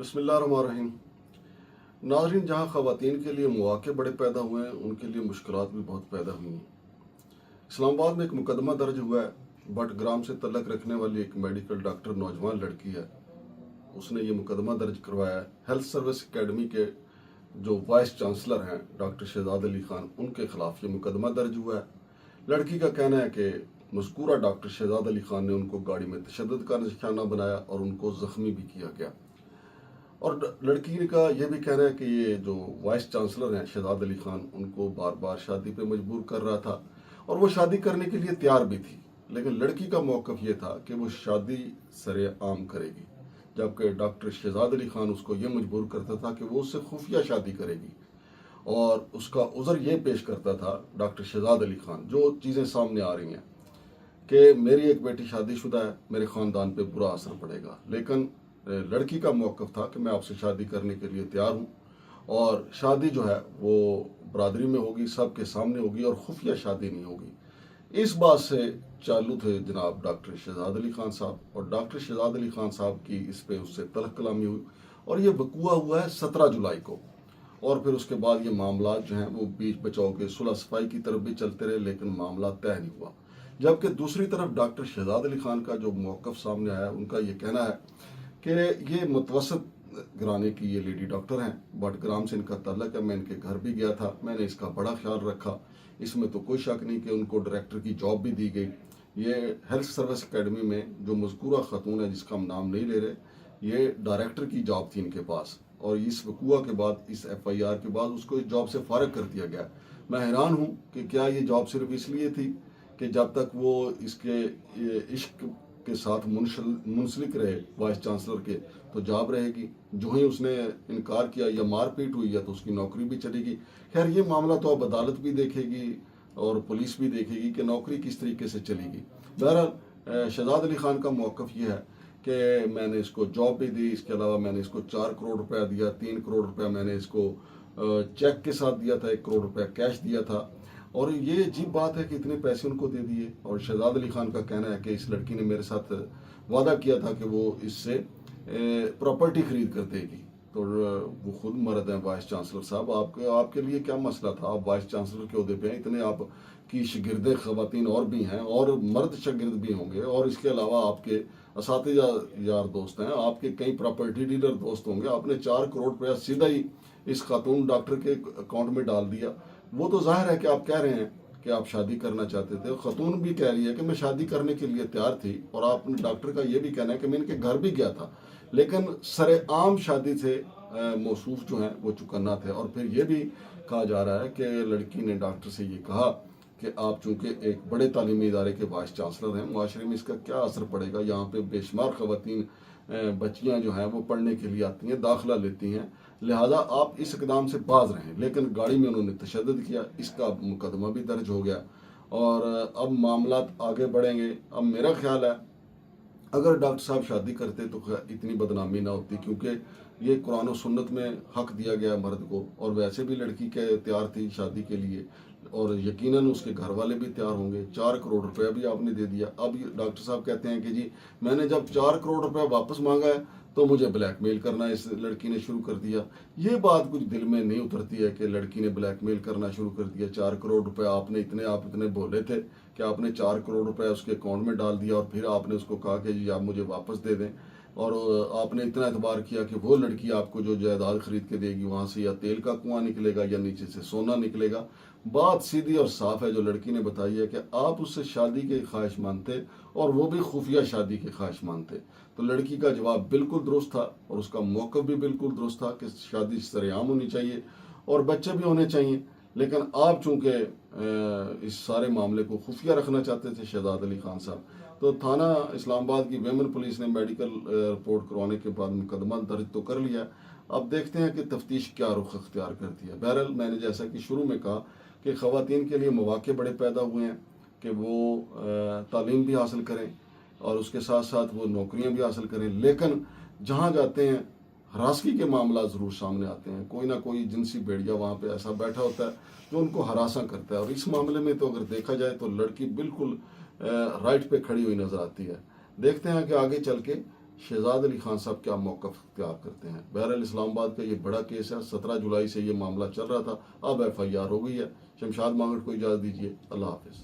بسم اللہ الرحمن الرحیم۔ ناظرین، جہاں خواتین کے لیے مواقع بڑے پیدا ہوئے ہیں، ان کے لیے مشکلات بھی بہت پیدا ہوئی ہیں۔ اسلام آباد میں ایک مقدمہ درج ہوا ہے۔ بٹ گرام سے تعلق رکھنے والی ایک میڈیکل ڈاکٹر نوجوان لڑکی ہے، اس نے یہ مقدمہ درج کروایا ہے۔ ہیلتھ سروس اکیڈمی کے جو وائس چانسلر ہیں ڈاکٹر شہزاد علی خان، ان کے خلاف یہ مقدمہ درج ہوا ہے۔ لڑکی کا کہنا ہے کہ مذکورہ ڈاکٹر شہزاد علی خان نے ان کو گاڑی میں تشدد کا نشانہ بنایا اور ان کو زخمی بھی کیا گیا۔ اور لڑکی کا یہ بھی کہنا ہے کہ یہ جو وائس چانسلر ہیں شہزاد علی خان، ان کو بار بار شادی پہ مجبور کر رہا تھا اور وہ شادی کرنے کے لیے تیار بھی تھی، لیکن لڑکی کا موقف یہ تھا کہ وہ شادی سر عام کرے گی، جبکہ ڈاکٹر شہزاد علی خان اس کو یہ مجبور کرتا تھا کہ وہ اس سے خفیہ شادی کرے گی، اور اس کا عذر یہ پیش کرتا تھا ڈاکٹر شہزاد علی خان، جو چیزیں سامنے آ رہی ہیں کہ میری ایک بیٹی شادی شدہ ہے، میرے خاندان پہ برا اثر پڑے گا، لیکن لڑکی کا موقف تھا کہ میں آپ سے شادی کرنے کے لیے تیار ہوں، اور شادی جو ہے وہ برادری میں ہوگی، سب کے سامنے ہوگی اور خفیہ شادی نہیں ہوگی۔ اس بات سے چالو تھے جناب ڈاکٹر شہزاد علی خان صاحب، اور ڈاکٹر شہزاد علی خان صاحب کی اس پہ اس سے تلخ کلامی ہوئی، اور یہ وقوع ہوا ہے 17 جولائی کو، اور پھر اس کے بعد یہ معاملات جو ہیں وہ بیچ بچاؤ کے صلح صفائی کی طرف بھی چلتے رہے، لیکن معاملہ طے نہیں ہوا۔ جبکہ دوسری طرف ڈاکٹر شہزاد علی خان کا جو موقف سامنے آیا، ان کا یہ کہنا ہے کہ یہ متوسط گھرانے کی یہ لیڈی ڈاکٹر ہیں، بٹ گرام سے ان کا تعلق ہے، میں ان کے گھر بھی گیا تھا، میں نے اس کا بڑا خیال رکھا، اس میں تو کوئی شک نہیں کہ ان کو ڈائریکٹر کی جاب بھی دی گئی۔ یہ ہیلتھ سروس اکیڈمی میں جو مذکورہ خاتون ہے، جس کا ہم نام نہیں لے رہے، یہ ڈائریکٹر کی جاب تھی ان کے پاس، اور اس وقوع کے بعد، اس ایف آئی آر کے بعد اس کو اس جاب سے فارغ کر دیا گیا۔ میں حیران ہوں کہ کیا یہ جاب صرف اس لیے تھی کہ جب تک وہ اس کے عشق کے ساتھ منسلک رہے وائس چانسلر کے تو جاب رہے گی، جو ہی اس نے انکار کیا یا مار پیٹ ہوئی ہے تو اس کی نوکری بھی چلے گی۔ خیر، یہ معاملہ تو اب عدالت بھی دیکھے گی اور پولیس بھی دیکھے گی کہ نوکری کس طریقے سے چلے گی۔ بہرحال شہزاد علی خان کا موقف یہ ہے کہ میں نے اس کو جاب بھی دی، اس کے علاوہ میں نے اس کو 4 کروڑ روپیہ دیا، 3 کروڑ روپیہ میں نے اس کو چیک کے ساتھ دیا تھا، 1 کروڑ روپیہ کیش دیا تھا، اور یہ عجیب بات ہے کہ اتنے پیسے ان کو دے دیے۔ اور شہزاد علی خان کا کہنا ہے کہ اس لڑکی نے میرے ساتھ وعدہ کیا تھا کہ وہ اس سے پراپرٹی خرید کر دے گی، تو وہ خود مرد ہیں وائس چانسلر صاحب، آپ کے لیے کیا مسئلہ تھا؟ آپ وائس چانسلر کے عہدے پہ ہیں، اتنے آپ کی شاگردیں خواتین اور بھی ہیں، اور مرد شاگرد بھی ہوں گے، اور اس کے علاوہ آپ کے اساتذہ یار دوست ہیں، آپ کے کئی پراپرٹی ڈیلر دوست ہوں گے۔ آپ نے 4 کروڑ روپیہ سیدھا ہی اس خاتون ڈاکٹر کے اکاؤنٹ میں ڈال دیا۔ وہ تو ظاہر ہے کہ آپ کہہ رہے ہیں کہ آپ شادی کرنا چاہتے تھے، خاتون بھی کہہ رہی ہے کہ میں شادی کرنے کے لیے تیار تھی، اور آپ ڈاکٹر کا یہ بھی کہنا ہے کہ میں ان کے گھر بھی گیا تھا، لیکن سر عام شادی سے موصوف جو ہیں وہ چکنا تھے۔ اور پھر یہ بھی کہا جا رہا ہے کہ لڑکی نے ڈاکٹر سے یہ کہا کہ آپ چونکہ ایک بڑے تعلیمی ادارے کے وائس چانسلر ہیں، معاشرے میں اس کا کیا اثر پڑے گا؟ یہاں پہ بے شمار خواتین بچیاں جو ہیں وہ پڑھنے کے لیے آتی ہیں، داخلہ لیتی ہیں، لہذا آپ اس اقدام سے باز رہیں۔ لیکن گاڑی میں انہوں نے تشدد کیا، اس کا مقدمہ بھی درج ہو گیا، اور اب معاملات آگے بڑھیں گے۔ اب میرا خیال ہے اگر ڈاکٹر صاحب شادی کرتے تو اتنی بدنامی نہ ہوتی، کیونکہ یہ قرآن و سنت میں حق دیا گیا مرد کو، اور ویسے بھی لڑکی کے تیار تھی شادی کے لیے، اور یقیناً اس کے گھر والے بھی تیار ہوں گے۔ 4 کروڑ روپیہ بھی آپ نے دے دیا۔ اب ڈاکٹر صاحب کہتے ہیں کہ جی میں نے جب 4 کروڑ روپیہ واپس مانگا ہے تو مجھے بلیک میل کرنا اس لڑکی نے شروع کر دیا۔ یہ بات کچھ دل میں نہیں اترتی ہے کہ لڑکی نے بلیک میل کرنا شروع کر دیا۔ 4 کروڑ روپیہ آپ اتنے بولے تھے کہ آپ نے 4 کروڑ روپیہ اس کے اکاؤنٹ میں ڈال دیا، اور پھر آپ نے اس کو کہا کہ جی آپ مجھے واپس دے دیں، اور آپ نے اتنا اعتبار کیا کہ وہ لڑکی آپ کو جو جائیداد خرید کے دے گی، وہاں سے یا تیل کا کنواں نکلے گا یا نیچے سے سونا نکلے گا۔ بات سیدھی اور صاف ہے جو لڑکی نے بتائی ہے کہ آپ اس سے شادی کے خواہش مانتے، اور وہ بھی خفیہ شادی کے خواہش مانتے۔ تو لڑکی کا جواب بالکل درست تھا، اور اس کا موقف بھی بالکل درست تھا کہ شادی سر عام ہونی چاہیے اور بچے بھی ہونے چاہیے، لیکن آپ چونکہ اس سارے معاملے کو خفیہ رکھنا چاہتے تھے شہزاد علی خان صاحب، تو تھانہ اسلام آباد کی ویمن پولیس نے میڈیکل رپورٹ کروانے کے بعد مقدمہ درج تو کر لیا۔ اب دیکھتے ہیں کہ تفتیش کیا رخ اختیار کرتی ہے۔ بہرحال میں نے جیسا کہ شروع میں کہا کہ خواتین کے لیے مواقع بڑے پیدا ہوئے ہیں کہ وہ تعلیم بھی حاصل کریں اور اس کے ساتھ ساتھ وہ نوکریاں بھی حاصل کریں، لیکن جہاں جاتے ہیں ہراسگی کے معاملات ضرور سامنے آتے ہیں۔ کوئی نہ کوئی جنسی بھیڑیا وہاں پہ ایسا بیٹھا ہوتا ہے جو ان کو ہراساں کرتا ہے، اور اس معاملے میں تو اگر دیکھا جائے تو لڑکی بالکل رائٹ پہ کھڑی ہوئی نظر آتی ہے۔ دیکھتے ہیں کہ آگے چل کے شہزاد علی خان صاحب کیا موقف اختیار کرتے ہیں. بہرحال اسلام آباد کا یہ بڑا کیس ہے. 17 جولائی سے یہ معاملہ چل رہا تھا. اب ایف آئی آر ہو گئی ہے. شمشاد مانگٹ کو اجازت دیجیے. اللہ حافظ.